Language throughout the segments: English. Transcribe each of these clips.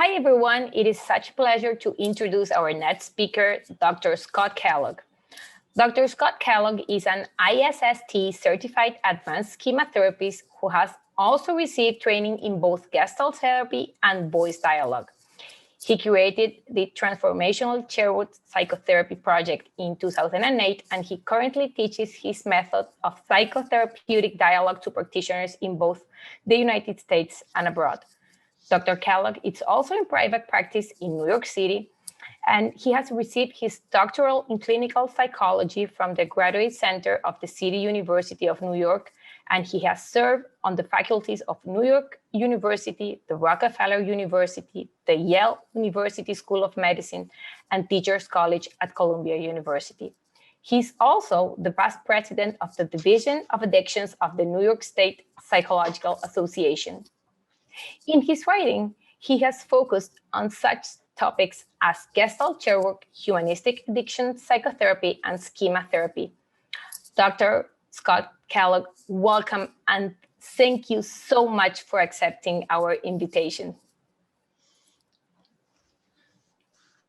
Hi, everyone. It is such a pleasure to introduce our next speaker, Dr. Scott Kellogg. Dr. Scott Kellogg is an ISST certified advanced schema therapist who has also received training in both Gestalt therapy and voice dialogue. He created the Transformational Chairwork Psychotherapy project in 2008, and he currently teaches his method of psychotherapeutic dialogue to practitioners in both the United States and abroad. Dr. Kellogg is also in private practice in New York City, and he has received his doctoral in clinical psychology from the Graduate Center of the City University of New York, and he has served on the faculties of New York University, the Rockefeller University, the Yale University School of Medicine, and Teachers College at Columbia University. He's also the past president of the Division of Addictions of the New York State Psychological Association. In his writing, he has focused on such topics as Gestalt Chairwork, humanistic addiction psychotherapy, and schema therapy. Dr. Scott Kellogg, welcome, and thank you so much for accepting our invitation.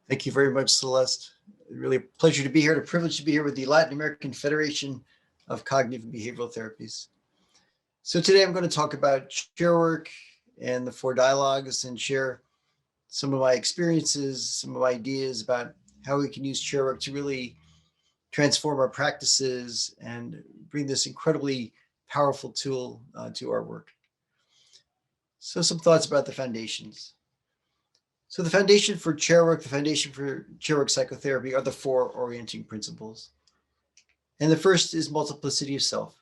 Thank you very much, Celeste. Really a pleasure to be here, a privilege to be here with the Latin American Federation of Cognitive and Behavioral Therapies. So today I'm going to talk about chairwork and the 4 dialogues and share some of my experiences, some of my ideas about how we can use chairwork to really transform our practices and bring this incredibly powerful tool to our work. So some thoughts about the foundations. So the foundation for chairwork, the foundation for chairwork psychotherapy are the 4 orienting principles. And the first is multiplicity of self.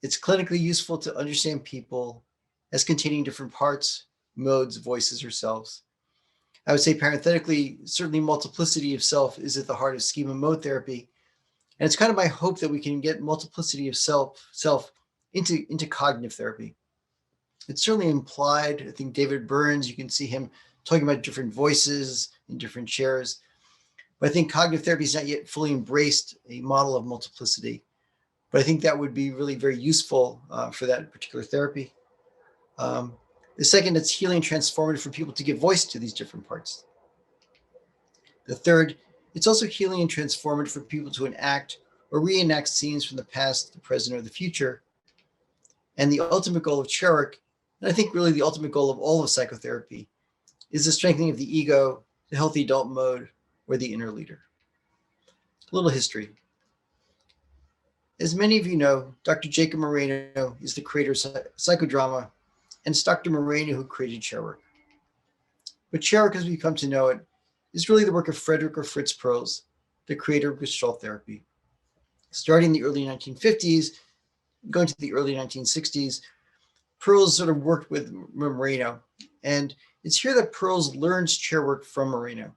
It's clinically useful to understand people as containing different parts, modes, voices, or selves. I would say parenthetically, certainly multiplicity of self is at the heart of schema mode therapy. And it's kind of my hope that we can get multiplicity of self into cognitive therapy. It's certainly implied. I think David Burns, you can see him talking about different voices in different chairs. But I think cognitive therapy has not yet fully embraced a model of multiplicity. But I think that would be really very useful for that particular therapy. The second, it's healing and transformative for people to give voice to these different parts. The third, it's also healing and transformative for people to enact or reenact scenes from the past, the present, or the future. And the ultimate goal of chairwork, and I think really the ultimate goal of all of psychotherapy, is the strengthening of the ego, the healthy adult mode, or the inner leader. A little history. As many of you know, Dr. Jacob Moreno is the creator of psychodrama, and it's Dr. Moreno who created chairwork. But chairwork, as we come to know it, is really the work of Frederick or Fritz Perls, the creator of Gestalt therapy. Starting in the early 1950s, going to the early 1960s, Perls sort of worked with Moreno. And it's here that Perls learns chairwork from Moreno.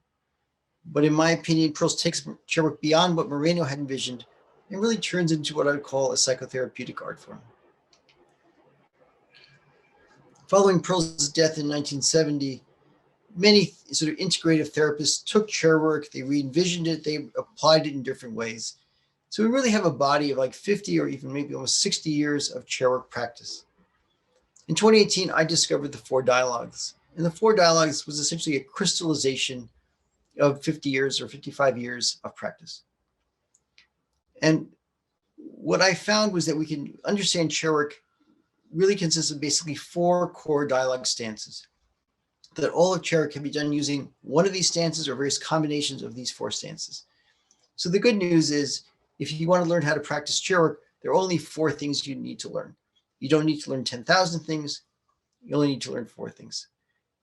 But in my opinion, Perls takes chairwork beyond what Moreno had envisioned and really turns into what I would call a psychotherapeutic art form. Following Perls' death in 1970, many sort of integrative therapists took chairwork, they re-envisioned it, they applied it in different ways. So we really have a body of like 50 or even maybe almost 60 years of chairwork practice. In 2018, I discovered the 4 dialogues. And the 4 dialogues was essentially a crystallization of 50 years or 55 years of practice. And what I found was that we can understand chairwork really consists of basically 4 core dialogue stances. That all of chairwork can be done using one of these stances or various combinations of these 4 stances. So the good news is, if you want to learn how to practice chairwork, there are only 4 things you need to learn. You don't need to learn 10,000 things. You only need to learn 4 things.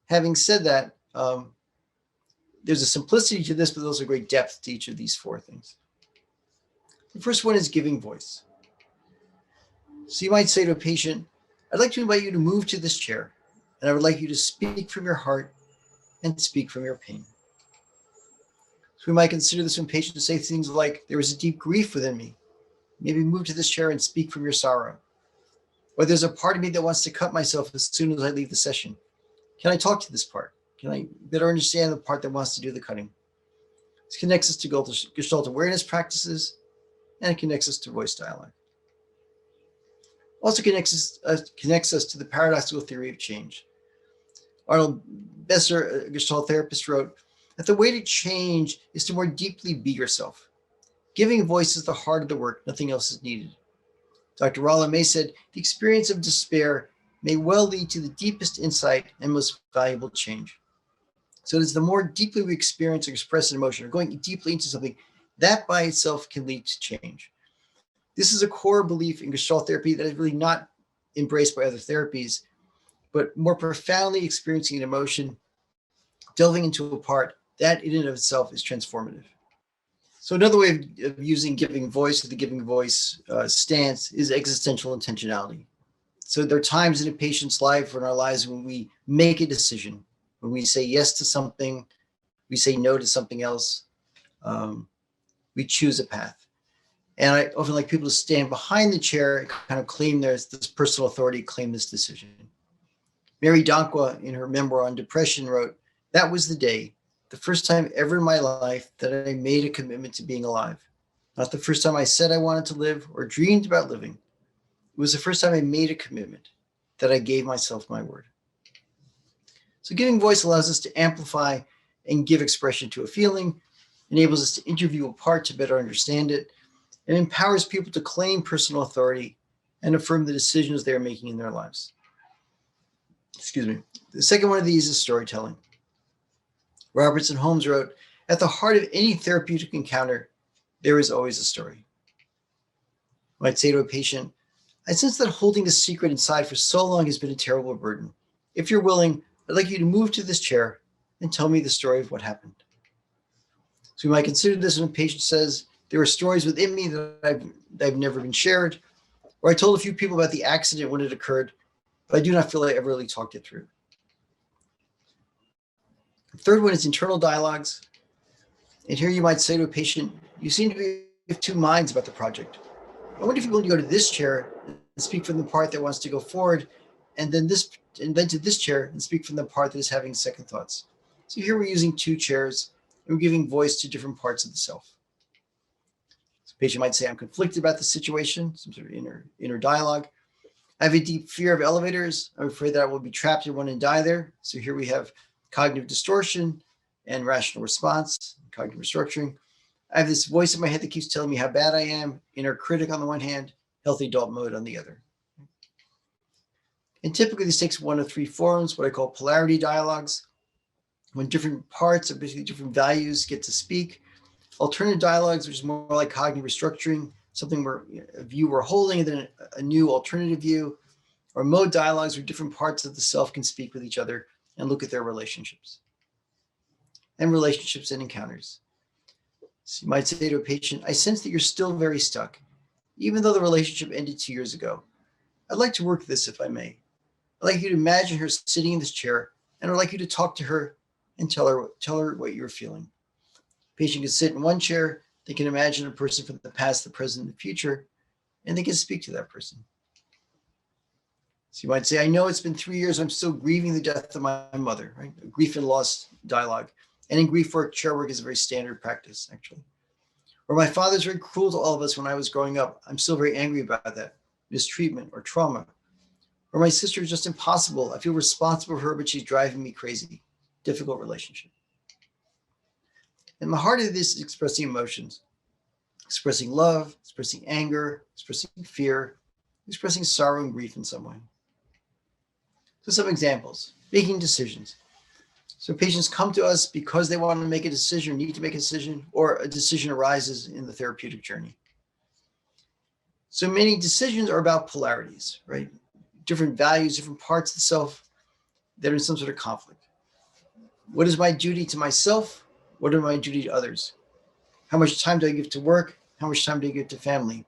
Having said that, there's a simplicity to this, but there's also great depth to each of these 4 things. The first one is giving voice. So you might say to a patient, I'd like to invite you to move to this chair, and I would like you to speak from your heart and speak from your pain. So we might consider this when patients say things like, there is a deep grief within me. Maybe move to this chair and speak from your sorrow. Or there's a part of me that wants to cut myself as soon as I leave the session. Can I talk to this part? Can I better understand the part that wants to do the cutting? This connects us to Gestalt awareness practices, and it connects us to voice dialogue. Also connects us to the paradoxical theory of change. Arnold Besser, a Gestalt therapist, wrote that the way to change is to more deeply be yourself. Giving voice is the heart of the work. Nothing else is needed. Dr. Rolla May said, the experience of despair may well lead to the deepest insight and most valuable change. So it is the more deeply we experience or express an emotion or going deeply into something, that by itself can lead to change. This is a core belief in Gestalt therapy that is really not embraced by other therapies, but more profoundly experiencing an emotion, delving into a part, that in and of itself is transformative. So another way of using giving voice, or the giving voice stance, is existential intentionality. So there are times in a patient's life or in our lives when we make a decision, when we say yes to something, we say no to something else, we choose a path. And I often like people to stand behind the chair and kind of claim this personal authority, claim this decision. Mary Donqua, in her memoir on depression, wrote, "That was the day, the first time ever in my life that I made a commitment to being alive. Not the first time I said I wanted to live or dreamed about living. It was the first time I made a commitment that I gave myself my word." So giving voice allows us to amplify and give expression to a feeling, enables us to interview a part to better understand it, and empowers people to claim personal authority and affirm the decisions they are making in their lives. Excuse me. The second one of these is storytelling. Robertson Holmes wrote, "At the heart of any therapeutic encounter, there is always a story." I might say to a patient, "I sense that holding a secret inside for so long has been a terrible burden. If you're willing, I'd like you to move to this chair and tell me the story of what happened." So we might consider this when a patient says, "There are stories within me that I've never been shared," or "I told a few people about the accident when it occurred, but I do not feel like I ever really talked it through." The third one is internal dialogues. And here you might say to a patient, "You seem to be of two minds about the project. I wonder if you're willing to go to this chair and speak from the part that wants to go forward, and then to this chair and speak from the part that is having second thoughts." So here we're using two chairs and we're giving voice to different parts of the self. So the patient might say, "I'm conflicted about the situation," some sort of inner dialogue. "I have a deep fear of elevators. I'm afraid that I will be trapped in one and die there." So here we have cognitive distortion and rational response, cognitive restructuring. "I have this voice in my head that keeps telling me how bad I am," inner critic on the one hand, healthy adult mode on the other. And typically this takes one of three forms, what I call polarity dialogues, when different parts of basically different values get to speak. Alternative dialogues, which is more like cognitive restructuring, something where a view we're holding and then a new alternative view. Or mode dialogues, where different parts of the self can speak with each other and look at their relationships. And relationships and encounters. So you might say to a patient, "I sense that you're still very stuck, even though the relationship ended 2 years ago. I'd like to work this if I may. I'd like you to imagine her sitting in this chair, and I'd like you to talk to her and tell her what you're feeling." The patient can sit in one chair, they can imagine a person from the past, the present, and the future, and they can speak to that person. So you might say, "I know it's been 3 years, I'm still grieving the death of my mother," right? A grief and loss dialogue. And in grief work, chair work is a very standard practice, actually. Or, "My father's very cruel to all of us when I was growing up. I'm still very angry about that. Mistreatment or trauma." Or, "My sister is just impossible. I feel responsible for her, but she's driving me crazy." Difficult relationship. And the heart of this is expressing emotions. Expressing love, expressing anger, expressing fear, expressing sorrow and grief in some way. So some examples, making decisions. So patients come to us because they want to make a decision, need to make a decision, or a decision arises in the therapeutic journey. So many decisions are about polarities, right? Different values, different parts of the self that are in some sort of conflict. What is my duty to myself? What are my duty to others? How much time do I give to work? How much time do I give to family?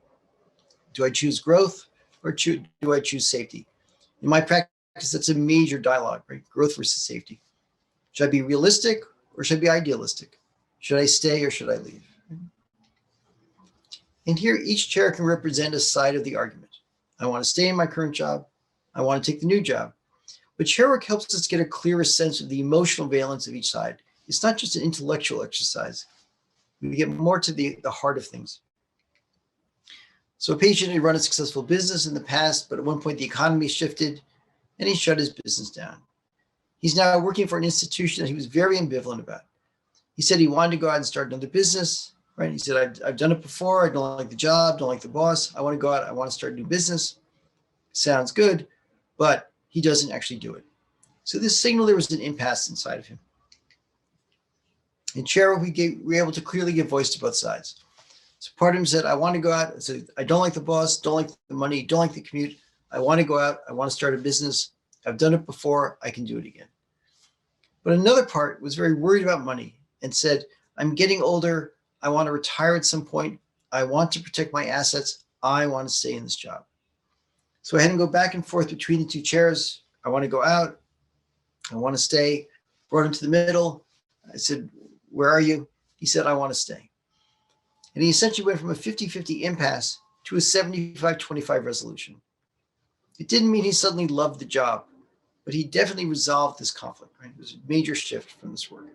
Do I choose growth or do I choose safety? In my practice, that's a major dialogue, right? Growth versus safety. Should I be realistic or should I be idealistic? Should I stay or should I leave? And here, each chair can represent a side of the argument. I want to stay in my current job. I want to take the new job. But Chairwork helps us get a clearer sense of the emotional valence of each side. It's not just an intellectual exercise. We get more to the heart of things. So a patient had run a successful business in the past, but at one point the economy shifted and he shut his business down. He's now working for an institution that he was very ambivalent about. He said he wanted to go out and start another business, right? He said, I've done it before. I don't like the job, don't like the boss. I want to go out. I want to start a new business. Sounds good, but he doesn't actually do it. So this signaled there was an impasse inside of him. In Chairwork, we were able to clearly give voice to both sides. So part of him said, I want to go out. So I don't like the boss, don't like the money, don't like the commute. I want to go out. I want to start a business. I've done it before. I can do it again. But another part was very worried about money and said, I'm getting older. I want to retire at some point. I want to protect my assets. I want to stay in this job. So I had him go back and forth between the two chairs. I want to go out. I want to stay. Brought him to the middle. I said, where are you? He said, I want to stay. And he essentially went from a 50-50 impasse to a 75-25 resolution. It didn't mean he suddenly loved the job, but he definitely resolved this conflict. Right? It was a major shift from this work.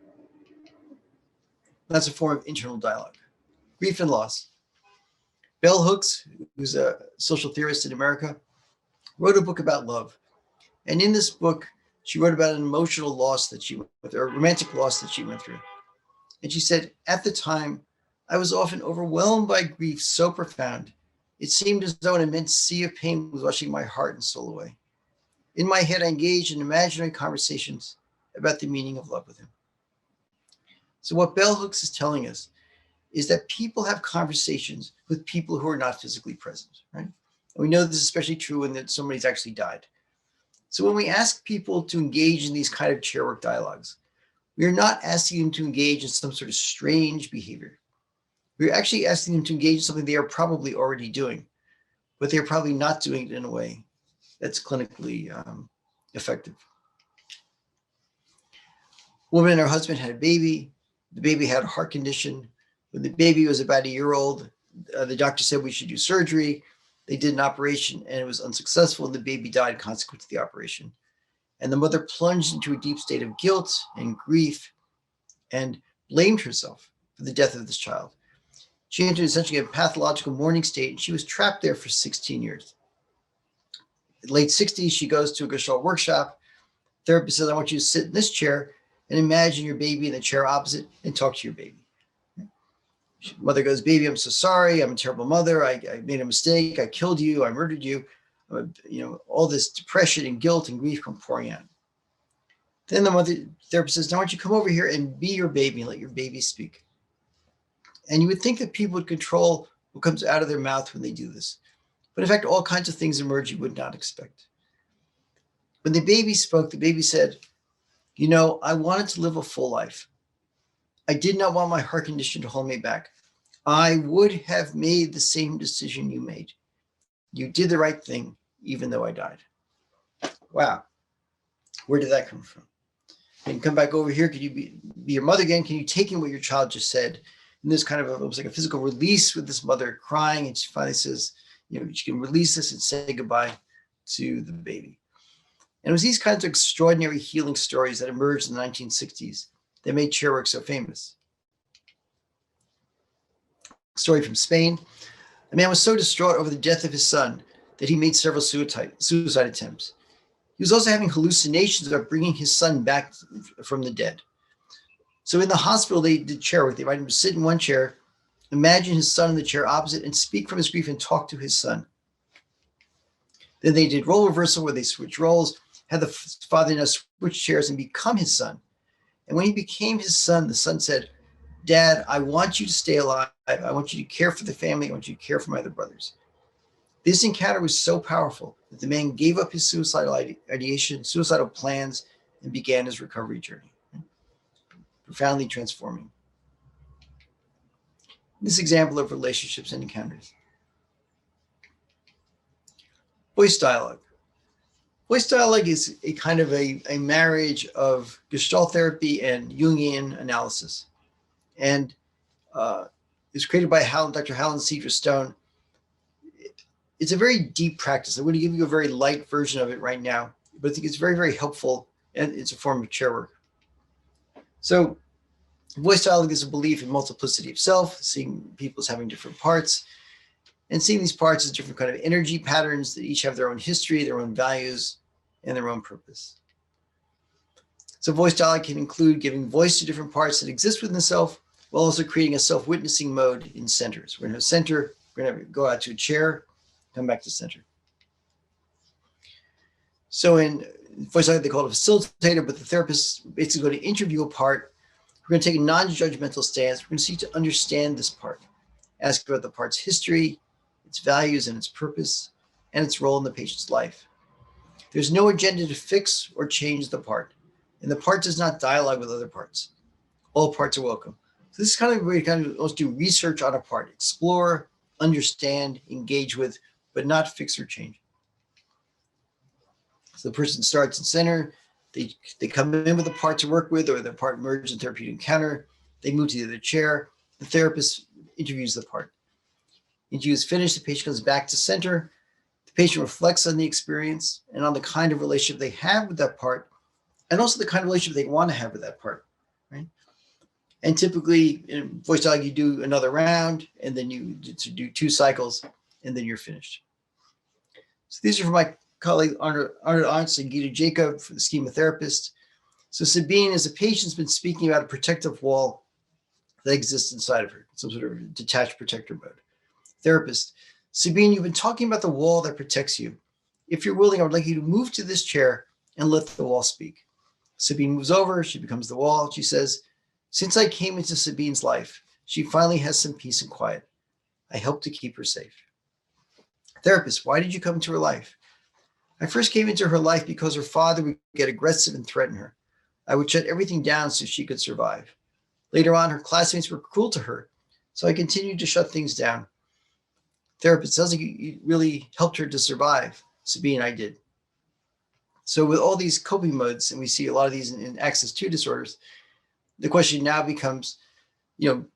That's a form of internal dialogue. Grief and loss. Bell Hooks, who's a social theorist in America, wrote a book about love. And in this book, she wrote about an emotional loss that she went through, or a romantic loss that she went through. And she said, at the time, I was often overwhelmed by grief so profound, it seemed as though an immense sea of pain was washing my heart and soul away. In my head, I engaged in imaginary conversations about the meaning of love with him. So what Bell Hooks is telling us is that people have conversations with people who are not physically present, right? And we know this is especially true when somebody's actually died. So when we ask people to engage in these kind of chairwork dialogues, we are not asking them to engage in some sort of strange behavior. We're actually asking them to engage in something they are probably already doing, but they're probably not doing it in a way that's clinically effective. Woman and her husband had a baby. The baby had a heart condition. When the baby was about a year old, the doctor said we should do surgery. They did an operation and it was unsuccessful. And the baby died consequent to the operation. And the mother plunged into a deep state of guilt and grief and blamed herself for the death of this child. She entered essentially a pathological mourning state and she was trapped there for 16 years. In the late 60s, she goes to a Gestalt workshop. Therapist says, I want you to sit in this chair and imagine your baby in the chair opposite and talk to your baby. Mother goes, baby, I'm so sorry. I'm a terrible mother. I made a mistake. I killed you. I murdered you. All this depression and guilt and grief come pouring out. Then the therapist says, now I want you to come over here and be your baby and let your baby speak. And you would think that people would control what comes out of their mouth when they do this. But in fact, all kinds of things emerge you would not expect. When the baby spoke, the baby said, I wanted to live a full life. I did not want my heart condition to hold me back. I would have made the same decision you made. You did the right thing, even though I died. Wow. Where did that come from? Can you come back over here? Could you be your mother again? Can you take in what your child just said? And this kind of it was like a physical release with this mother crying. And she finally says, she can release this and say goodbye to the baby. And it was these kinds of extraordinary healing stories that emerged in the 1960s that made Chairwork so famous. Story from Spain. A man was so distraught over the death of his son that he made several suicide attempts. He was also having hallucinations about bringing his son back from the dead. So in the hospital, they did Chairwork. They invited him to sit in one chair, imagine his son in the chair opposite, and speak from his grief and talk to his son. Then they did role reversal where they switched roles, had the father now switch chairs and become his son. And when he became his son, the son said, Dad, I want you to stay alive. I want you to care for the family. I want you to care for my other brothers. This encounter was so powerful that the man gave up his suicidal ideation, suicidal plans, and began his recovery journey. Profoundly transforming. This example of relationships and encounters. Voice dialogue. Voice dialogue is a kind of a marriage of Gestalt therapy and Jungian analysis. And it was created by Dr. Helen Cedra Stone. It's a very deep practice. I'm going to give you a very light version of it right now, but I think it's very, very helpful, and it's a form of chair work. So voice dialogue is a belief in multiplicity of self, seeing people as having different parts, and seeing these parts as different kind of energy patterns that each have their own history, their own values, and their own purpose. So voice dialogue can include giving voice to different parts that exist within the self, while also creating a self-witnessing mode in centers. We're going to have center, we're going to go out to a chair, come back to center. So in voice dialogue, they call it a facilitator, but the therapist basically going to interview a part. We're going to take a non-judgmental stance. We're going to seek to understand this part, ask about the part's history, its values and its purpose, and its role in the patient's life. There's no agenda to fix or change the part, and the part does not dialogue with other parts. All parts are welcome. So this is kind of where you kind of also do research on a part, explore, understand, engage with, but not fix or change. So the person starts in center, they come in with a part to work with, or the part emerges in therapeutic encounter, they move to the other chair, the therapist interviews the part. Interview is finished, the patient comes back to center, the patient reflects on the experience and on the kind of relationship they have with that part, and also the kind of relationship they want to have with that part, right? And typically in voice dialogue, you do another round, and then you do 2 cycles, and then you're finished. So these are from my colleague Arnold Arntz and Guido Jacob for the Schema therapist. So Sabine, as a patient, has been speaking about a protective wall that exists inside of her, some sort of detached protector mode. Therapist, Sabine, you've been talking about the wall that protects you. If you're willing, I would like you to move to this chair and let the wall speak. Sabine moves over, she becomes the wall. She says, since I came into Sabine's life, she finally has some peace and quiet. I help to keep her safe. Therapist, why did you come into her life? I first came into her life because her father would get aggressive and threaten her. I would shut everything down so she could survive. Later on, her classmates were cruel to her, so I continued to shut things down. Therapist, sounds like you really helped her to survive. Sabine, I did. So with all these coping modes, and we see a lot of these in access 2 disorders, the question now becomes, do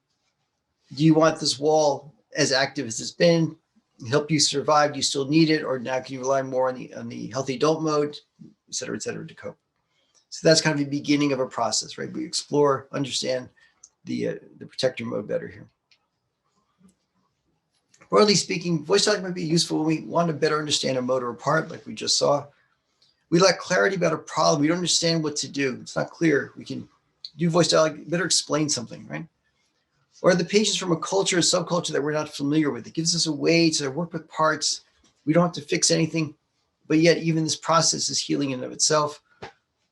you want this wall as active as it's been, help you survive? Do you still need it? Or now can you rely more on the healthy adult mode, et cetera, to cope? So that's kind of the beginning of a process, right? We explore, understand the protector mode better here. Broadly speaking, voice dialogue might be useful when we want to better understand a mode or a part, like we just saw. We lack clarity about a problem. We don't understand what to do. It's not clear. We can do voice dialogue, better explain something, right? Or the patients from a culture or subculture that we're not familiar with. It gives us a way to work with parts. We don't have to fix anything, but yet even this process is healing in and of itself.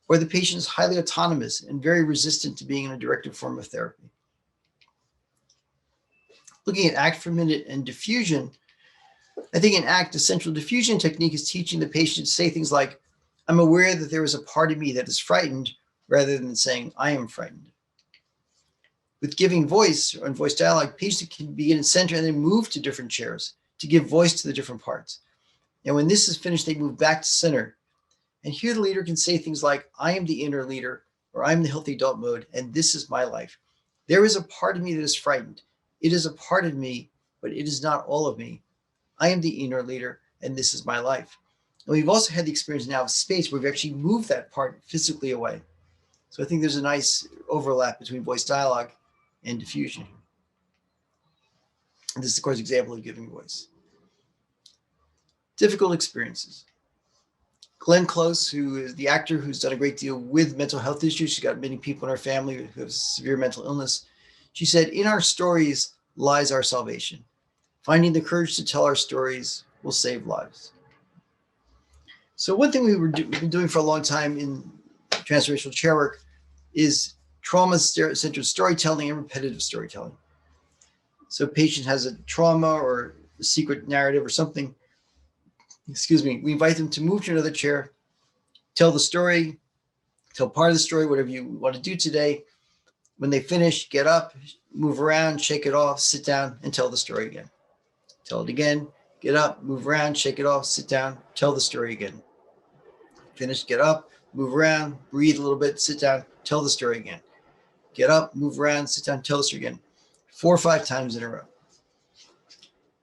Or the patient is highly autonomous and very resistant to being in a directed form of therapy. Looking at ACT for a minute and diffusion, I think in ACT, the central diffusion technique is teaching the patient to say things like, I'm aware that there is a part of me that is frightened, rather than saying, I am frightened. With giving voice or in voice dialogue, patients can begin in center and then move to different chairs to give voice to the different parts. And when this is finished, they move back to center. And here the leader can say things like, I am the inner leader, or I'm the healthy adult mode, and this is my life. There is a part of me that is frightened. It is a part of me, but it is not all of me. I am the inner leader, and this is my life. And we've also had the experience now of space where we've actually moved that part physically away. So I think there's a nice overlap between voice dialogue and diffusion. And this is, of course, an example of giving voice. Difficult experiences. Glenn Close, who is the actor who's done a great deal with mental health issues, she's got many people in her family who have severe mental illness. She said, in our stories lies our salvation. Finding the courage to tell our stories will save lives. So one thing we've been doing for a long time in transformational chairwork is trauma-centered storytelling and repetitive storytelling. So a patient has a trauma or a secret narrative or something, we invite them to move to another chair, tell the story, tell part of the story, whatever you want to do today. When they finish, get up, move around, shake it off, sit down, and tell the story again. Tell it again, get up, move around, shake it off, sit down, tell the story again. Finish, get up, move around, breathe a little bit, sit down, tell the story again. Get up, move around, sit down, tell the story again. 4 or 5 times in a row.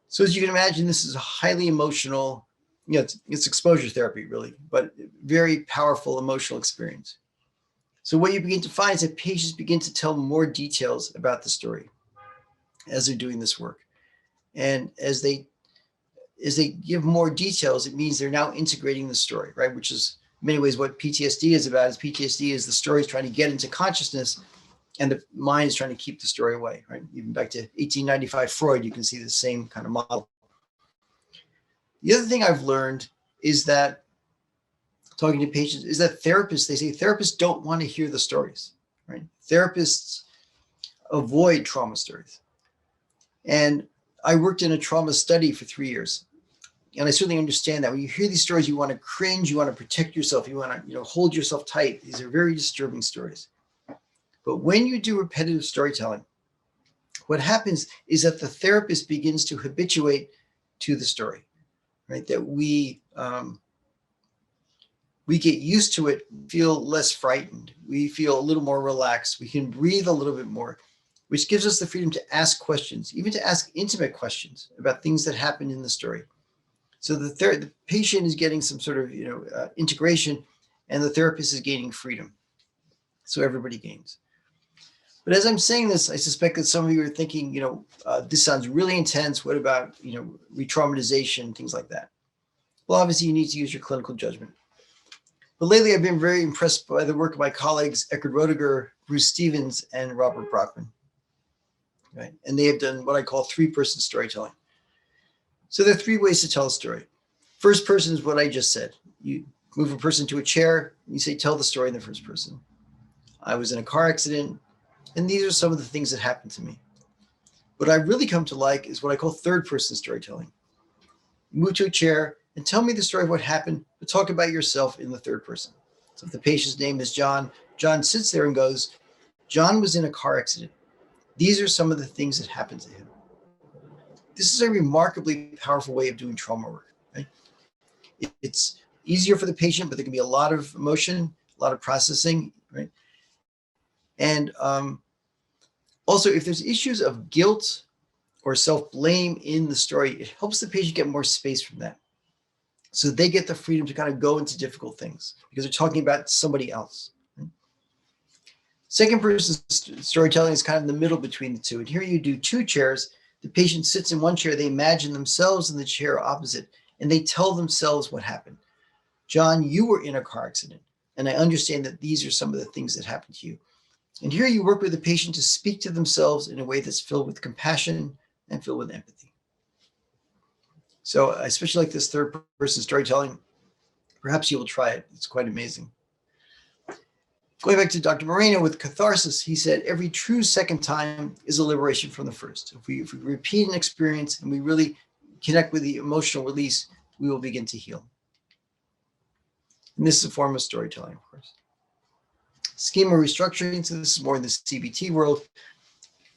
So as you can imagine, this is a highly emotional, it's exposure therapy really, but very powerful emotional experience. So what you begin to find is that patients begin to tell more details about the story as they're doing this work. And as they give more details, it means they're now integrating the story, right? Which is many ways what PTSD is about is PTSD is the story is trying to get into consciousness and the mind is trying to keep the story away, right? Even back to 1895 Freud, you can see the same kind of model. The other thing I've learned is that talking to patients is that therapists, they say therapists don't want to hear the stories, right? Therapists avoid trauma stories. And I worked in a trauma study for 3 years. And I certainly understand that when you hear these stories, you want to cringe, you want to protect yourself, you want to, hold yourself tight. These are very disturbing stories. But when you do repetitive storytelling, what happens is that the therapist begins to habituate to the story, right? That we get used to it, feel less frightened. We feel a little more relaxed. We can breathe a little bit more, which gives us the freedom to ask questions, even to ask intimate questions about things that happened in the story. So the patient is getting some sort of integration, and the therapist is gaining freedom. So everybody gains. But as I'm saying this, I suspect that some of you are thinking, this sounds really intense. What about re-traumatization, things like that? Well, obviously you need to use your clinical judgment. But lately I've been very impressed by the work of my colleagues Eckhard Roediger, Bruce Stevens, and Robert Brockman. Right? And they have done what I call three-person storytelling. So there are three ways to tell a story. First person is what I just said. You move a person to a chair, and you say, tell the story in the first person. I was in a car accident, and these are some of the things that happened to me. What I really come to like is what I call third person storytelling. You move to a chair and tell me the story of what happened, but talk about yourself in the third person. So if the patient's name is John, John sits there and goes, John was in a car accident. These are some of the things that happened to him. This is a remarkably powerful way of doing trauma work. Right? It's easier for the patient, but there can be a lot of emotion, a lot of processing, right? And also, if there's issues of guilt or self-blame in the story, it helps the patient get more space from that. So they get the freedom to kind of go into difficult things because they're talking about somebody else. Right? Second person storytelling is kind of in the middle between the two. And here you do two chairs. The patient sits in one chair, they imagine themselves in the chair opposite, and they tell themselves what happened. John, you were in a car accident, and I understand that these are some of the things that happened to you. And here you work with the patient to speak to themselves in a way that's filled with compassion and filled with empathy. So I especially like this third person storytelling. Perhaps you will try it. It's quite amazing. Going back to Dr. Moreno with catharsis, he said, every true second time is a liberation from the first. If we repeat an experience and we really connect with the emotional release, we will begin to heal. And this is a form of storytelling, of course. Schema restructuring, so this is more in the CBT world.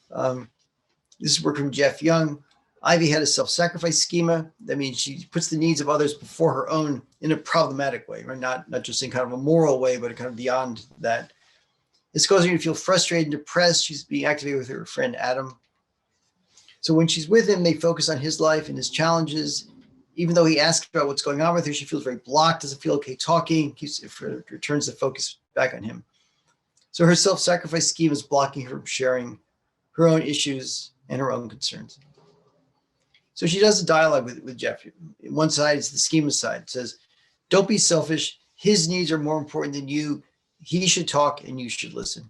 This is work from Jeff Young. Ivy had a self-sacrifice schema. That means she puts the needs of others before her own in a problematic way, right? Not just in kind of a moral way, but kind of beyond that. It's causing her to feel frustrated and depressed. She's being activated with her friend Adam. So when she's with him, they focus on his life and his challenges. Even though he asks about what's going on with her, she feels very blocked, doesn't feel okay talking, returns the focus back on him. So her self-sacrifice scheme is blocking her from sharing her own issues and her own concerns. So she does a dialogue with Jeff. One side is the schema side. It says, don't be selfish. His needs are more important than you. He should talk and you should listen.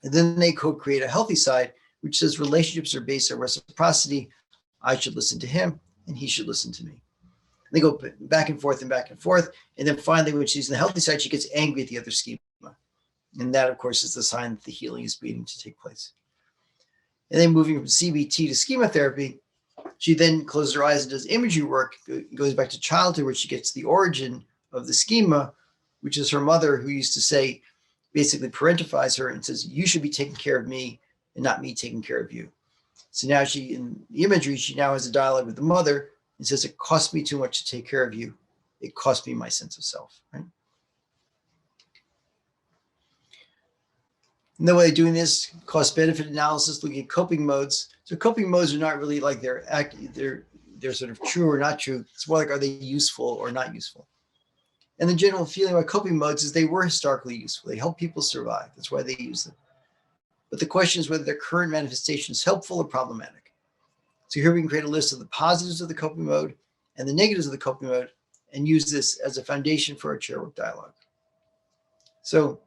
And then they co-create a healthy side, which says relationships are based on reciprocity. I should listen to him and he should listen to me. And they go back and forth and back and forth. And then finally, when she's in the healthy side, she gets angry at the other schema. And that, of course, is the sign that the healing is beginning to take place. And then moving from CBT to schema therapy, she then closes her eyes and does imagery work, goes back to childhood where she gets the origin of the schema, which is her mother who used to say, basically parentifies her and says, you should be taking care of me and not me taking care of you. So now she, in the imagery, she now has a dialogue with the mother and says, it costs me too much to take care of you. It cost me my sense of self, right? And the way they're doing this, cost-benefit analysis, looking at coping modes. So coping modes are not really like they're sort of true or not true. It's more like, are they useful or not useful? And the general feeling about coping modes is they were historically useful. They help people survive. That's why they use them. But the question is whether their current manifestation is helpful or problematic. So here we can create a list of the positives of the coping mode and the negatives of the coping mode, and use this as a foundation for our Chairwork dialogue. So,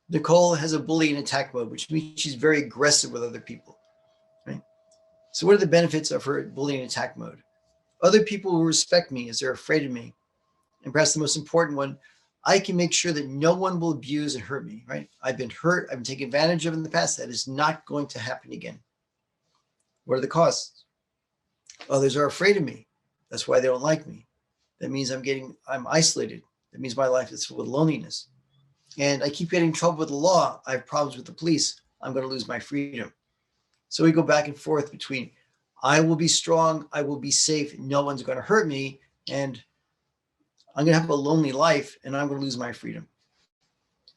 Nicole has a bully and attack mode, which means she's very aggressive with other people, right? So what are the benefits of her bully and attack mode? Other people will respect me as they're afraid of me. And perhaps the most important one, I can make sure that no one will abuse and hurt me, right? I've been hurt, I've been taken advantage of in the past. That is not going to happen again. What are the costs? Others are afraid of me. That's why they don't like me. That means I'm isolated. That means my life is filled with loneliness. And I keep getting in trouble with the law. I have problems with the police. I'm going to lose my freedom. So we go back and forth between I will be strong, I will be safe, no one's going to hurt me, and I'm going to have a lonely life and I'm going to lose my freedom.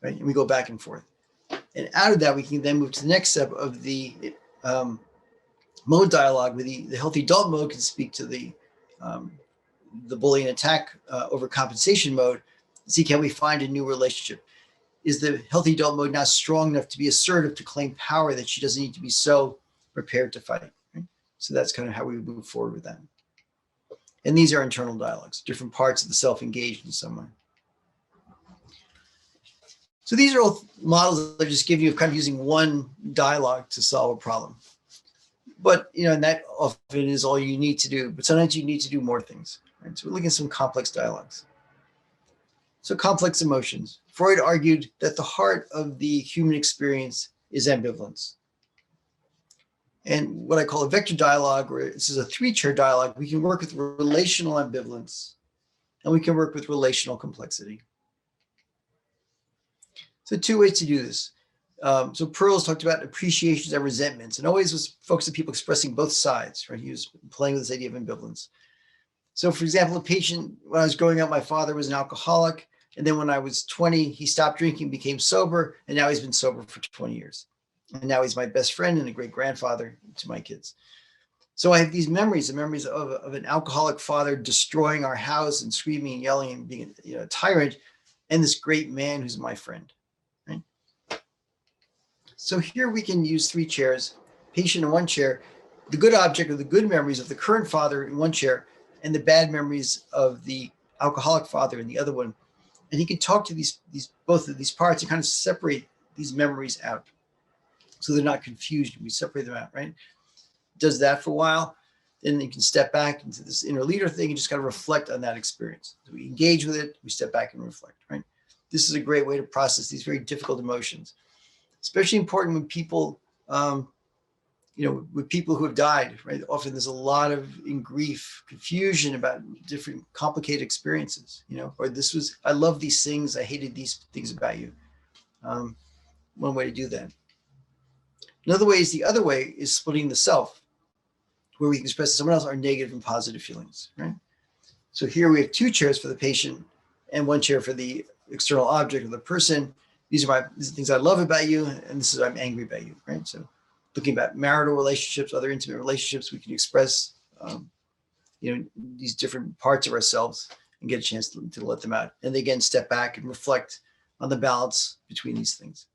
Right? And we go back and forth. And out of that, we can then move to the next step of the mode dialogue, where the healthy adult mode can speak to the bully and attack overcompensation mode. See, can we find a new relationship? Is the healthy adult mode now strong enough to be assertive, to claim power that she doesn't need to be so prepared to fight? Right? So that's kind of how we move forward with that. And these are internal dialogues, different parts of the self engaged in some way. So these are all models that I just give you of kind of using one dialogue to solve a problem. But, and that often is all you need to do. But sometimes you need to do more things. Right? So we're looking at some complex dialogues. So complex emotions. Freud argued that the heart of the human experience is ambivalence. And what I call a vector dialogue, where this is a three-chair dialogue, we can work with relational ambivalence and we can work with relational complexity. So two ways to do this. So Pearl's talked about appreciations and resentments, and always was focused on people expressing both sides, right? He was playing with this idea of ambivalence. So for example, a patient, when I was growing up, my father was an alcoholic. And then when I was 20, he stopped drinking, became sober, and now he's been sober for 20 years. And now he's my best friend and a great grandfather to my kids. So I have these memories, the memories of an alcoholic father destroying our house and screaming and yelling and being a tyrant, and this great man who's my friend. Right? So here we can use three chairs, patient in one chair, the good object or the good memories of the current father in one chair, and the bad memories of the alcoholic father in the other one. And he can talk to both of these parts and kind of separate these memories out so they're not confused. We separate them out, right? Does that for a while, then you can step back into this inner leader thing and just kind of reflect on that experience. So we engage with it, we step back and reflect, right? This is a great way to process these very difficult emotions, especially important when people, with people who have died, right? Often there's a lot of in grief, confusion about different complicated experiences, or I love these things, I hated these things about you. One way to do that. Another way is the other way is splitting the self, where we can express to someone else our negative and positive feelings, right? So here we have two chairs for the patient and one chair for the external object of the person. These are things I love about you, and this is I'm angry about you, right? So looking at marital relationships, other intimate relationships, we can express, these different parts of ourselves and get a chance to let them out. And again, step back and reflect on the balance between these things.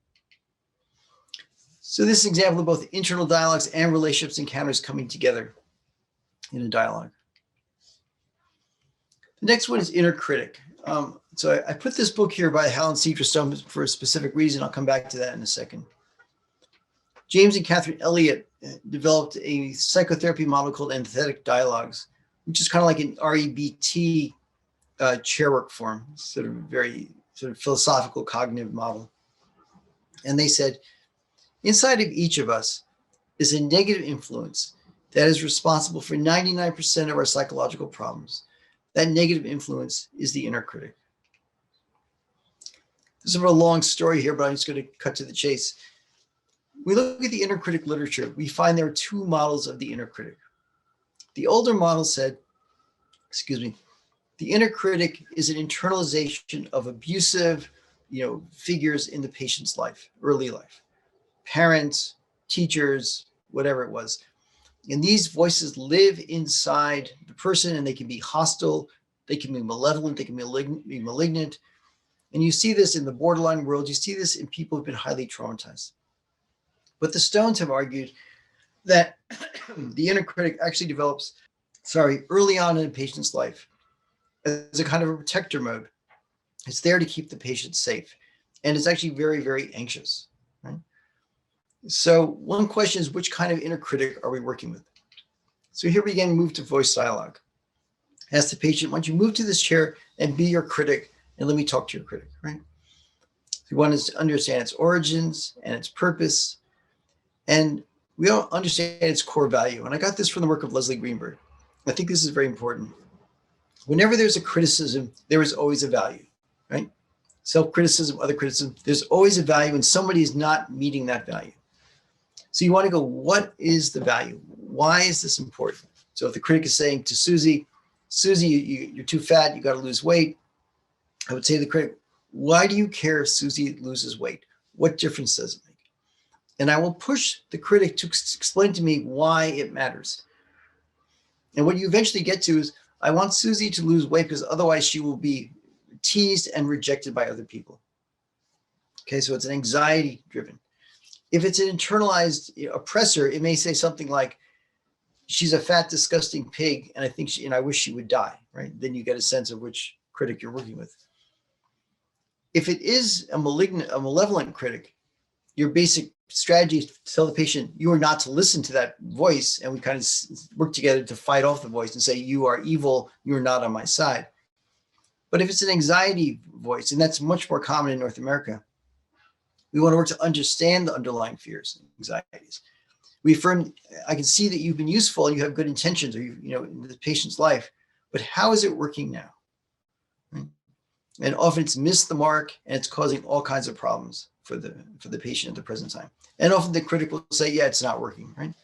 So this is an example of both internal dialogues and relationships encounters coming together in a dialogue. The next one is Inner Critic. So I put this book here by Helen Cedra Stone for a specific reason. I'll come back to that in a second. James and Catherine Elliott developed a psychotherapy model called empathetic dialogues, which is kind of like an REBT chairwork form, sort of very philosophical cognitive model. And they said, inside of each of us is a negative influence that is responsible for 99% of our psychological problems. That negative influence is the inner critic. This is a long story here, but I'm just going to cut to the chase. We look at the inner critic literature, we find there are two models of the inner critic. The older model said, the inner critic is an internalization of abusive, figures in the patient's life, early life, parents, teachers, whatever it was. And these voices live inside the person, and they can be hostile, they can be malevolent, they can be malignant. And you see this in the borderline world, you see this in people who've been highly traumatized. But the Stones have argued that the inner critic actually develops, early on in a patient's life. as a kind of a protector mode. It's there to keep the patient safe. And it's actually very, very anxious, right? So one question is, which kind of inner critic are we working with? So here we again move to voice dialogue. Ask the patient, why don't you move to this chair and be your critic, and let me talk to your critic, right? So we want to understand its origins and its purpose. And we all understand its core value. And I got this from the work of Leslie Greenberg. I think this is very important. Whenever there's a criticism, there is always a value, right? Self-criticism, other criticism, there's always a value, and somebody is not meeting that value. So you want to go, what is the value? Why is this important? So if the critic is saying to Susie, you're too fat, you got to lose weight, I would say to the critic, why do you care if Susie loses weight? What difference does it make? And I will push the critic to explain to me why it matters. And what you eventually get to is, I want Susie to lose weight because otherwise she will be teased and rejected by other people. Okay, so it's an anxiety driven. If it's an internalized oppressor, it may say something like, she's a fat, disgusting pig, and I wish she would die, right? Then you get a sense of which critic you're working with. If it is a malevolent critic, your basic strategy is to tell the patient, you are not to listen to that voice, and we kind of work together to fight off the voice and say, you are evil, you're not on my side. But if it's an anxiety voice, and that's much more common in North America, we want to work to understand the underlying fears and anxieties. We affirm, I can see that you've been useful and you have good intentions, or in the patient's life, but how is it working now? Right? And often it's missed the mark, and it's causing all kinds of problems for the patient at the present time. And often the critic will say, yeah, it's not working, right?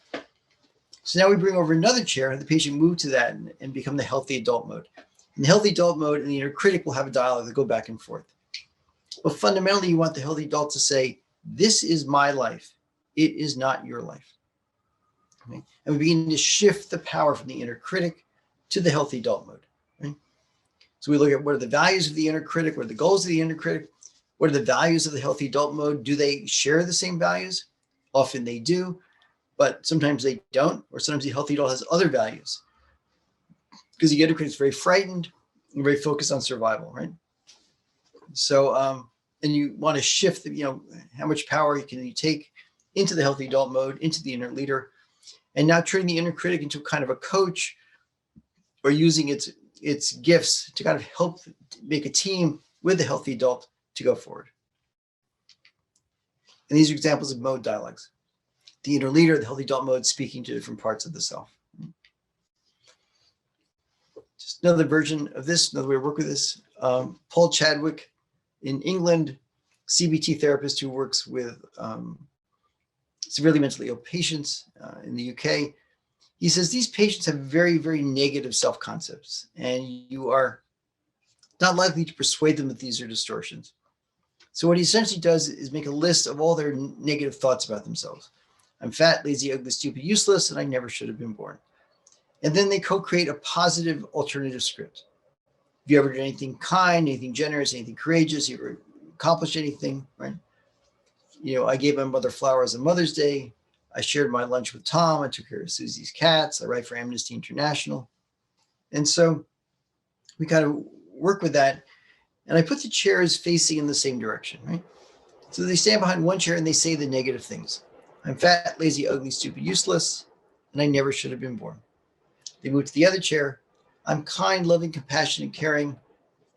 So now we bring over another chair, and the patient move to that and become the healthy adult mode. In the healthy adult mode, and the inner critic will have a dialogue that go back and forth. But fundamentally, you want the healthy adult to say, this is my life. It is not your life. Okay? And we begin to shift the power from the inner critic to the healthy adult mode. Right? So we look at, what are the values of the inner critic? What are the goals of the inner critic? What are the values of the healthy adult mode? Do they share the same values? Often they do, but sometimes they don't, or sometimes the healthy adult has other values. Because the inner critic is very frightened and very focused on survival, right? So, and you want to shift, how much power can you take into the healthy adult mode, into the inner leader, and now turning the inner critic into kind of a coach, or using its gifts to kind of help make a team with the healthy adult to go forward. And these are examples of mode dialogues. The inner leader, the healthy adult mode, speaking to different parts of the self. Just another version of this, another way to work with this. Paul Chadwick in England, CBT therapist who works with severely mentally ill patients in the UK. He says these patients have very, very negative self-concepts, and you are not likely to persuade them that these are distortions. So what he essentially does is make a list of all their negative thoughts about themselves. I'm fat, lazy, ugly, stupid, useless, and I never should have been born. And then they co-create a positive alternative script. Have you ever done anything kind, anything generous, anything courageous? You ever accomplished anything, right? I gave my mother flowers on Mother's Day. I shared my lunch with Tom. I took care of Susie's cats. I write for Amnesty International. And so we kind of work with that. And I put the chairs facing in the same direction, right? So they stand behind one chair and they say the negative things. I'm fat, lazy, ugly, stupid, useless, and I never should have been born. They move to the other chair. I'm kind, loving, compassionate, and caring,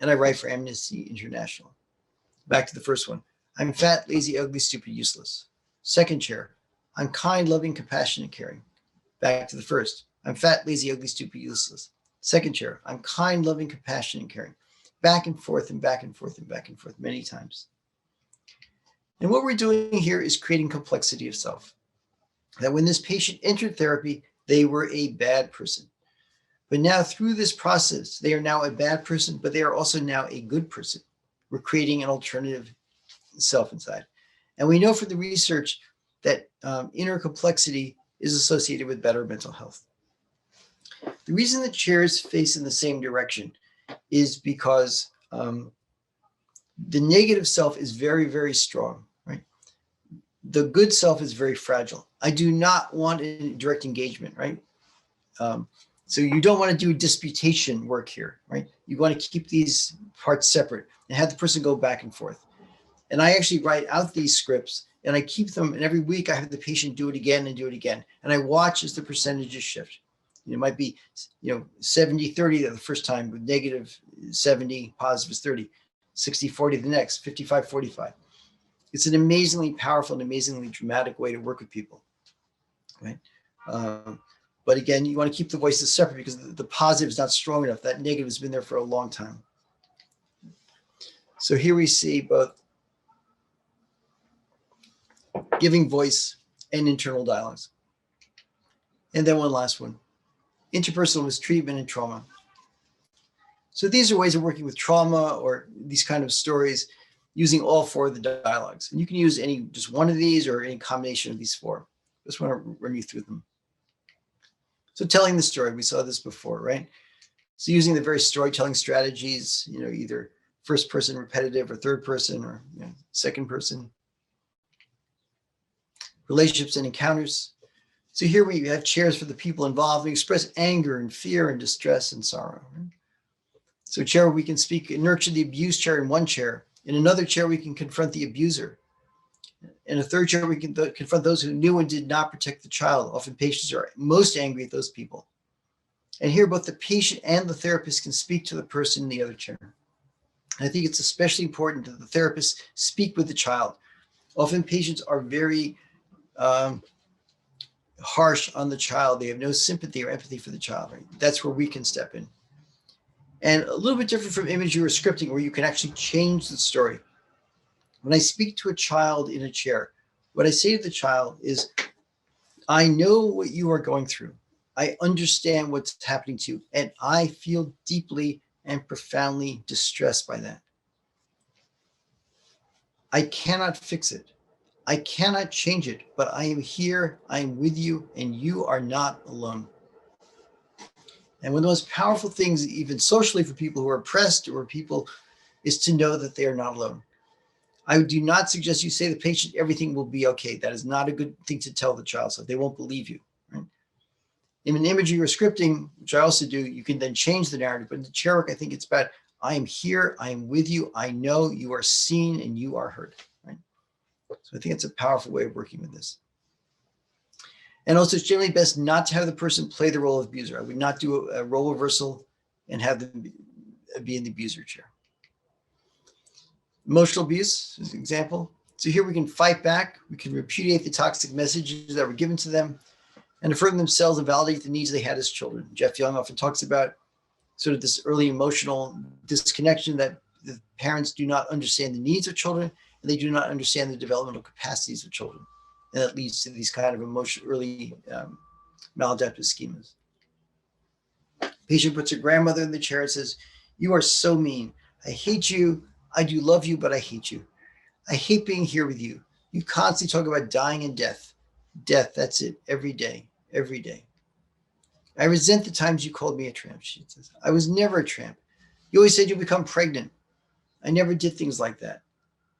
and I write for Amnesty International. Back to the first one. I'm fat, lazy, ugly, stupid, useless. Second chair. I'm kind, loving, compassionate, and caring. Back to the first. I'm fat, lazy, ugly, stupid, useless. Second chair. I'm kind, loving, compassionate, and caring. Back and forth and back and forth and back and forth many times. And what we're doing here is creating complexity of self. That when this patient entered therapy, they were a bad person. But now through this process, they are now a bad person, but they are also now a good person. We're creating an alternative self inside. And we know from the research that inner complexity is associated with better mental health. The reason the chairs face in the same direction is because the negative self is very, very strong, right? The good self is very fragile. I do not want a direct engagement, right? So you don't want to do disputation work here, right? You want to keep these parts separate and have the person go back and forth. And I actually write out these scripts and I keep them, and every week I have the patient do it again and do it again. And I watch as the percentages shift. It might be, 70-30 the first time with negative 70, positive 30, 60-40 the next, 55-45. It's an amazingly powerful and amazingly dramatic way to work with people, right? But again, you want to keep the voices separate because the positive is not strong enough. That negative has been there for a long time. So here we see both giving voice and internal dialogues. And then one last one, interpersonal mistreatment and trauma. So these are ways of working with trauma or these kind of stories using all four of the dialogues. And you can use just one of these or any combination of these four. Just want to run you through them. So telling the story, we saw this before, right? So using the various storytelling strategies, either first person repetitive or third person or second person. Relationships and encounters. So here we have chairs for the people involved. We express anger and fear and distress and sorrow. Right? So chair, we can speak and nurture the abused chair in one chair. In another chair, we can confront the abuser. In a third chair, we can confront those who knew and did not protect the child. Often patients are most angry at those people. And here, both the patient and the therapist can speak to the person in the other chair. And I think it's especially important that the therapist speak with the child. Often patients are very harsh on the child. They have no sympathy or empathy for the child. Right? That's where we can step in. And a little bit different from imagery or scripting, where you can actually change the story. When I speak to a child in a chair, what I say to the child is, I know what you are going through. I understand what's happening to you, and I feel deeply and profoundly distressed by that. I cannot fix it. I cannot change it, but I am here, I am with you, and you are not alone. And one of the most powerful things, even socially for people who are oppressed or people, is to know that they are not alone. I do not suggest you say to the patient, everything will be okay. That is not a good thing to tell the child, so they won't believe you. Right? In an imagery or scripting, which I also do, you can then change the narrative. But in the chair work, I think it's about, I am here, I am with you, I know you are seen and you are heard. Right? So I think it's a powerful way of working with this. And also, it's generally best not to have the person play the role of abuser. I would not do a role reversal and have them be in the abuser chair. Emotional abuse is an example. So here we can fight back. We can repudiate the toxic messages that were given to them and affirm themselves and validate the needs they had as children. Jeff Young often talks about sort of this early emotional disconnection that the parents do not understand the needs of children and they do not understand the developmental capacities of children. And that leads to these kind of early maladaptive schemas. Patient puts her grandmother in the chair and says, you are so mean. I hate you. I do love you, but I hate you. I hate being here with you. You constantly talk about dying and death. Death, that's it, every day, every day. I resent the times you called me a tramp, she says. I was never a tramp. You always said you'd become pregnant. I never did things like that.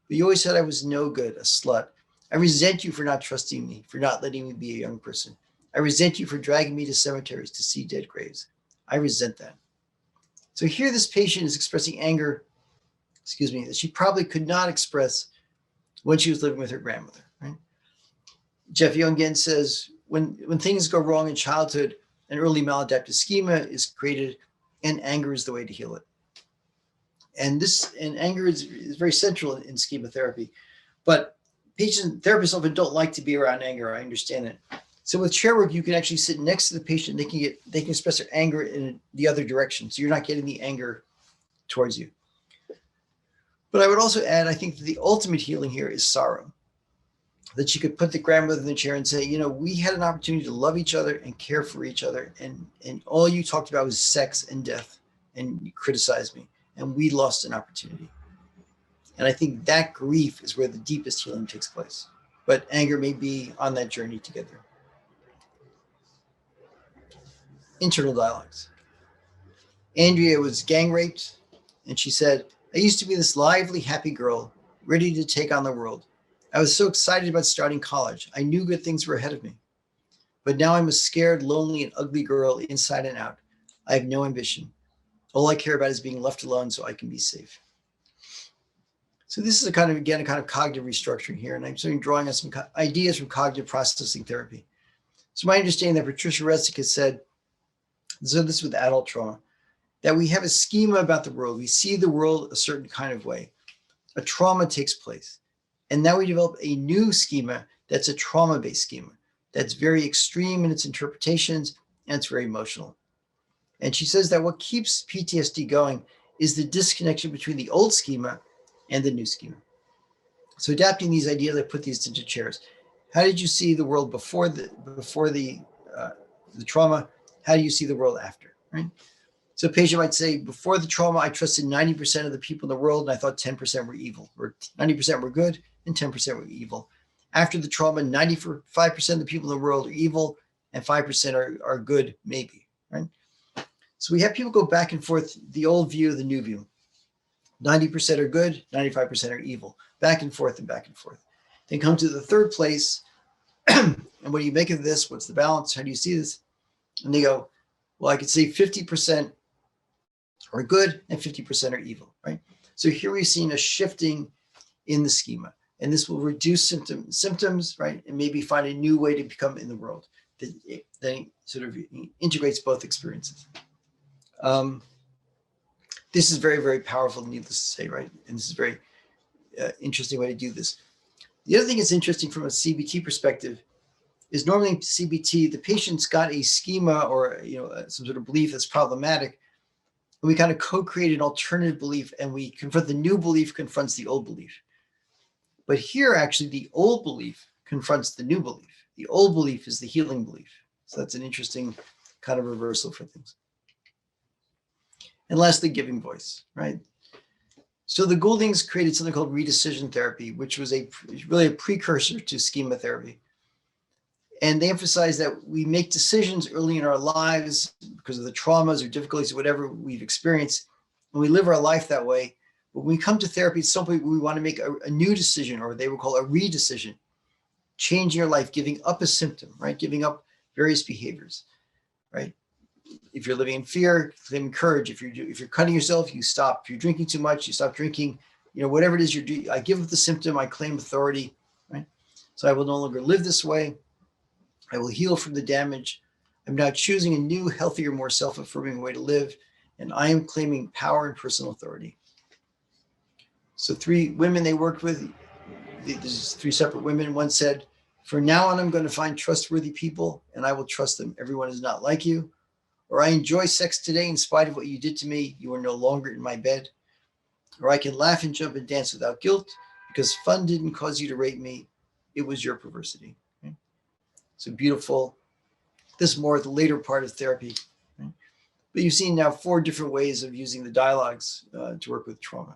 But you always said I was no good, a slut. I resent you for not trusting me, for not letting me be a young person. I resent you for dragging me to cemeteries to see dead graves. I resent that. So here this patient is expressing anger, that she probably could not express when she was living with her grandmother. Right? Jeff Young again says, when things go wrong in childhood, an early maladaptive schema is created, and anger is the way to heal it. And anger is very central in schema therapy. But therapists often don't like to be around anger. I understand it. So with chair work, you can actually sit next to the patient. They can express their anger in the other direction. So you're not getting the anger towards you. But I would also add, I think that the ultimate healing here is sorrow. That you could put the grandmother in the chair and say, we had an opportunity to love each other and care for each other. And all you talked about was sex and death. And you criticized me. And we lost an opportunity. And I think that grief is where the deepest healing takes place. But anger may be on that journey together. Internal dialogues. Andrea was gang raped, and she said, I used to be this lively, happy girl, ready to take on the world. I was so excited about starting college. I knew good things were ahead of me. But now I'm a scared, lonely, and ugly girl inside and out. I have no ambition. All I care about is being left alone so I can be safe. So this is a kind of cognitive restructuring here. And I'm sort of drawing on some ideas from cognitive processing therapy. So my understanding that Patricia Resnick has said, so this with adult trauma, that we have a schema about the world. We see the world a certain kind of way. A trauma takes place. And now we develop a new schema that's a trauma-based schema that's very extreme in its interpretations and it's very emotional. And she says that what keeps PTSD going is the disconnection between the old schema and the new schema. So adapting these ideas, I put these into chairs. How did you see the world before the trauma? How do you see the world after, right? So a patient might say, before the trauma, I trusted 90% of the people in the world, and I thought 10% were evil, or 90% were good and 10% were evil. After the trauma, 95% of the people in the world are evil, and 5% are good, maybe, right? So we have people go back and forth, the old view, the new view. 90% are good, 95% are evil, back and forth and back and forth. Then come to the third place, and what do you make of this? What's the balance? How do you see this? And they go, well, I could say 50% are good and 50% are evil, right? So here we've seen a shifting in the schema, and this will reduce symptoms, right? And maybe find a new way to become in the world that sort of integrates both experiences. This is very, very powerful, needless to say, right? And this is a very interesting way to do this. The other thing that's interesting from a CBT perspective is normally in CBT, the patient's got a schema or some sort of belief that's problematic, and we kind of co-create an alternative belief, and we confront the new belief confronts the old belief. But here, actually, the old belief confronts the new belief. The old belief is the healing belief. So that's an interesting kind of reversal for things. And lastly, giving voice, right? So the Gouldings created something called Redecision Therapy, which was really a precursor to schema therapy. And they emphasize that we make decisions early in our lives because of the traumas or difficulties or whatever we've experienced, and we live our life that way. But when we come to therapy, at some point we want to make a new decision, or they would call a redecision, changing your life, giving up a symptom, right? Giving up various behaviors, right? If you're living in fear, claim courage. If you're cutting yourself, you stop. If you're drinking too much, you stop drinking. Whatever it is you're doing, I give up the symptom, I claim authority, right? So I will no longer live this way. I will heal from the damage. I'm now choosing a new, healthier, more self-affirming way to live, and I am claiming power and personal authority. So 3 women they worked with, this is 3 separate women. One said, from now on, I'm going to find trustworthy people, and I will trust them. Everyone is not like you. Or I enjoy sex today in spite of what you did to me. You are no longer in my bed. Or I can laugh and jump and dance without guilt because fun didn't cause you to rape me. It was your perversity. Okay? So beautiful. This is more at the later part of therapy. Okay? But you've seen now 4 different ways of using the dialogues to work with trauma.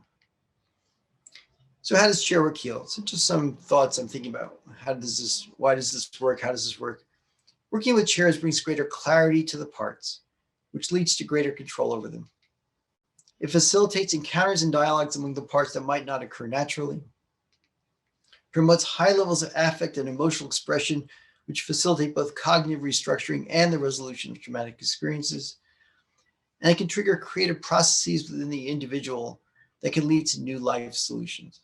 So how does Chairwork heal? So just some thoughts I'm thinking about. Why does this work? How does this work? Working with chairs brings greater clarity to the parts, which leads to greater control over them. It facilitates encounters and dialogues among the parts that might not occur naturally. Promotes high levels of affect and emotional expression, which facilitate both cognitive restructuring and the resolution of traumatic experiences. And it can trigger creative processes within the individual that can lead to new life solutions.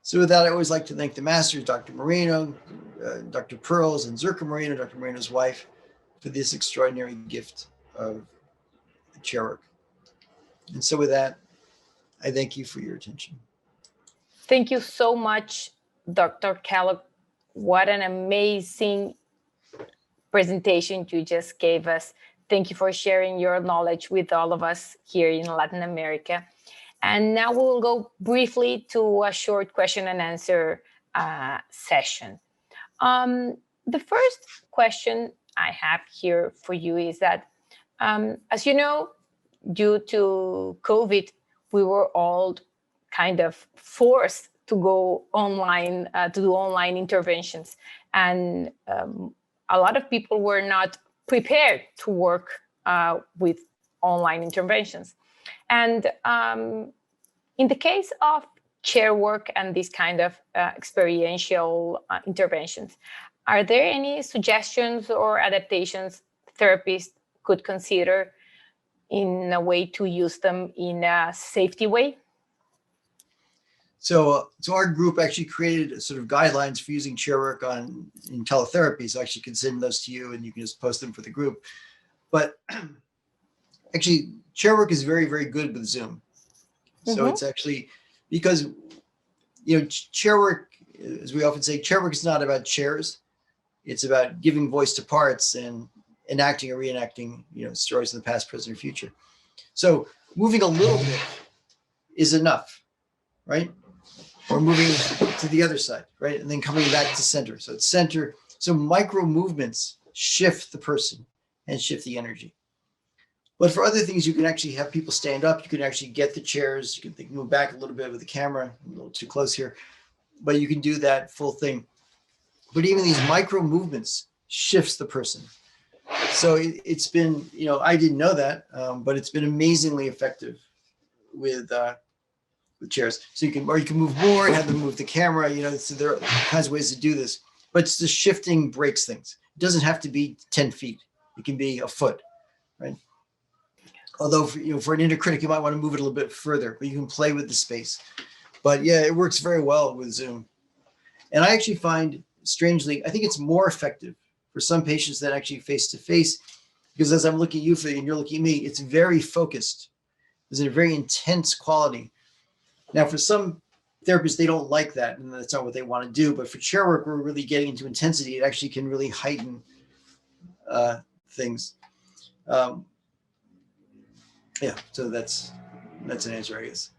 So with that, I always like to thank the masters, Dr. Moreno, Dr. Pearls, and Zerka Moreno, Dr. Moreno's wife, for this extraordinary gift of Chairwork. And so with that, I thank you for your attention. Thank you so much, Dr. Kellogg. What an amazing presentation you just gave us. Thank you for sharing your knowledge with all of us here in Latin America. And now we'll go briefly to a short question and answer session. The first question I have here for you is that, as you know, due to COVID, we were all kind of forced to go online, to do online interventions. And a lot of people were not prepared to work with online interventions. And in the case of chair work and these kind of experiential interventions, Are there any suggestions or adaptations therapists could consider in a way to use them in a safety way? So our group actually created sort of guidelines for using Chairwork in teletherapy. So I actually can send those to you and you can just post them for the group. But actually, Chairwork is very, very good with Zoom. So it's actually because, Chairwork, as we often say, Chairwork is not about chairs. It's about giving voice to parts and enacting or reenacting, stories in the past, present, or future. So moving a little bit is enough, right? Or moving to the other side, right? And then coming back to center. So it's center. So micro movements shift the person and shift the energy. But for other things, you can actually have people stand up. You can actually get the chairs. You can move back a little bit with the camera. I'm a little too close here. But you can do that full thing. But even these micro movements shifts the person. So it's been, I didn't know that, but it's been amazingly effective with chairs. So you can move more and have them move the camera, so there are kinds of ways to do this. But it's the shifting breaks things. It doesn't have to be 10 feet. It can be a foot, right? Although, for an inner critic, you might want to move it a little bit further, but you can play with the space. But yeah, it works very well with Zoom. And I actually find, strangely, I think it's more effective for some patients than actually face-to-face, because as I'm looking at you, and you're looking at me, it's very focused. There's a very intense quality. Now, for some therapists, they don't like that, and that's not what they want to do. But for Chairwork, we're really getting into intensity. It actually can really heighten things. So that's an answer, I guess.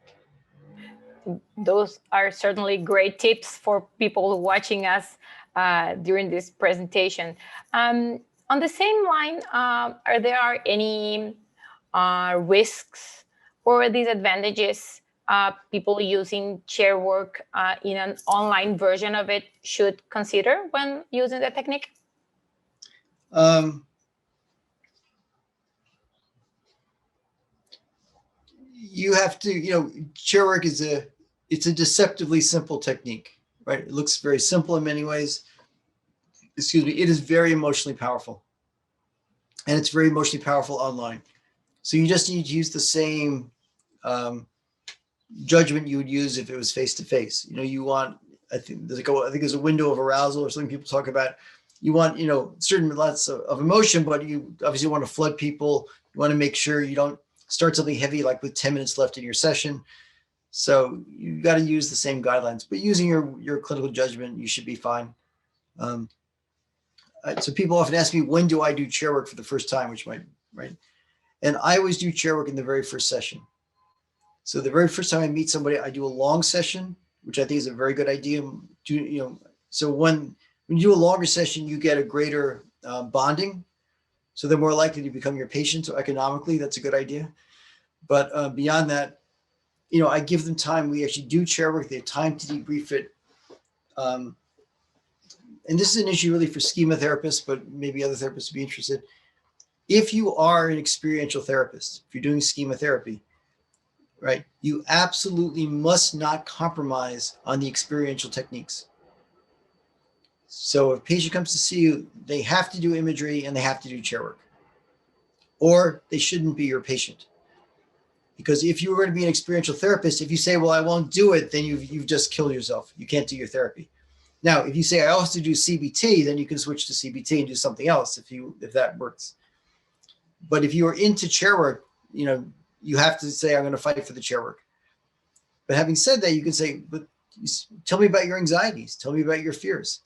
Those are certainly great tips for people watching us during this presentation. On the same line, are there any risks or disadvantages people using Chairwork in an online version of it should consider when using the technique? You have to, Chairwork it's a deceptively simple technique, right? It looks very simple in many ways. Excuse me. It is very emotionally powerful, and it's very emotionally powerful online. So you just need to use the same judgment you would use if it was face to face. You want, I think there's a window of arousal or something people talk about. You want, certain lots of emotion, but you obviously want to flood people. You want to make sure you don't start something heavy, like with 10 minutes left in your session. So you got to use the same guidelines, but using your clinical judgment, you should be fine. So people often ask me, when do I do Chairwork for the first time, right? And I always do Chairwork in the very first session. So the very first time I meet somebody, I do a long session, which I think is a very good idea. So when you do a longer session, you get a greater bonding. So they're more likely to become your patient. So economically, that's a good idea. But beyond that, I give them time. We actually do Chairwork. They have time to debrief it. And this is an issue really for schema therapists, but maybe other therapists would be interested. If you are an experiential therapist, if you're doing schema therapy, right, you absolutely must not compromise on the experiential techniques. So if a patient comes to see you, they have to do imagery and they have to do Chairwork, or they shouldn't be your patient. Because if you were going to be an experiential therapist, if you say, well, I won't do it, then you've just killed yourself. You can't do your therapy. Now, if you say, I also do CBT, then you can switch to CBT and do something else if that works. But if you are into Chairwork, you have to say, I'm going to fight for the Chairwork. But having said that, you can say, but tell me about your anxieties. Tell me about your fears.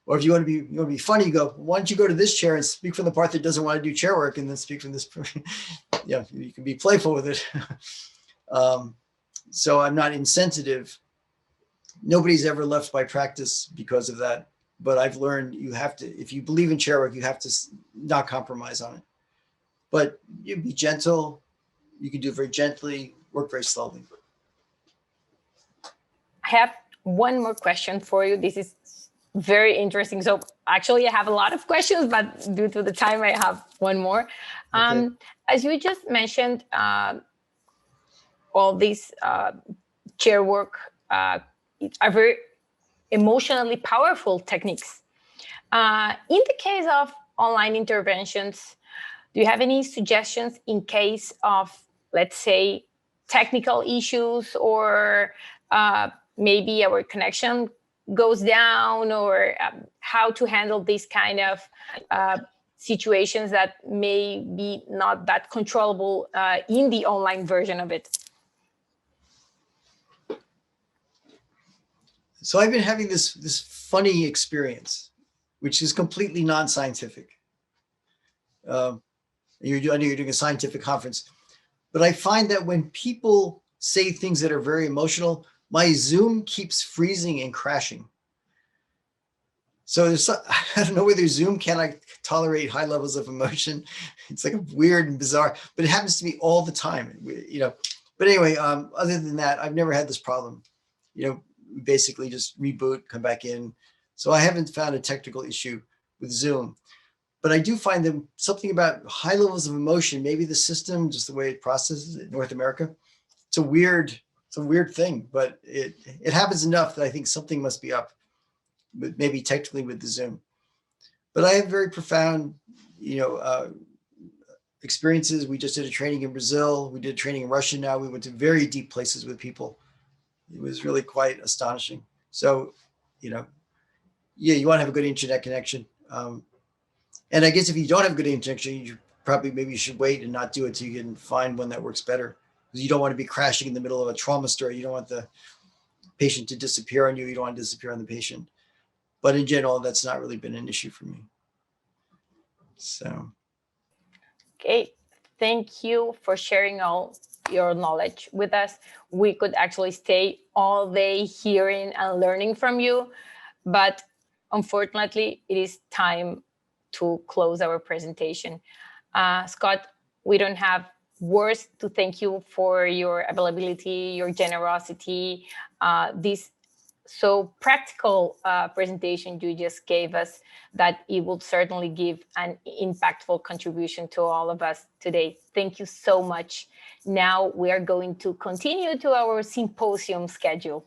Or if you want to be funny, you go, why don't you go to this chair and speak from the part that doesn't want to do Chairwork, and then speak from this. Yeah, you can be playful with it. So I'm not insensitive. Nobody's ever left my practice because of that. But I've learned you have to, if you believe in Chairwork, you have to not compromise on it. But you be gentle. You can do it very gently, work very slowly. I have one more question for you. This is very interesting. So actually, I have a lot of questions, but due to the time, I have one more. Okay. As you just mentioned, all these Chairwork are very emotionally powerful techniques. In the case of online interventions, do you have any suggestions in case of, let's say, technical issues, or maybe our connection goes down, or how to handle these kind of situations that may be not that controllable in the online version of it? So I've been having this funny experience, which is completely non-scientific. I know you're doing a scientific conference, but I find that when people say things that are very emotional, my Zoom keeps freezing and crashing. So I don't know whether Zoom cannot tolerate high levels of emotion. It's like weird and bizarre, but it happens to me all the time. But anyway, other than that, I've never had this problem. We basically just reboot, come back in. So I haven't found a technical issue with Zoom. But I do find them something about high levels of emotion, maybe the system, just the way it processes it in North America. It's a weird thing, but it happens enough that I think something must be up, maybe technically with the Zoom. But I have very profound, experiences. We just did a training in Brazil. We did training in Russia now. We went to very deep places with people. It was really quite astonishing. So, you want to have a good internet connection. And I guess if you don't have good internet connection, maybe you should wait and not do it till you can find one that works better. Because you don't want to be crashing in the middle of a trauma story. You don't want the patient to disappear on you. You don't want to disappear on the patient. But in general, that's not really been an issue for me. So. Okay, thank you for sharing all your knowledge with us. We could actually stay all day hearing and learning from you, but unfortunately, it is time to close our presentation. Scott, we don't have words to thank you for your availability, your generosity, this so practical presentation you just gave us, that it will certainly give an impactful contribution to all of us today. Thank you so much. Now we are going to continue to our symposium schedule.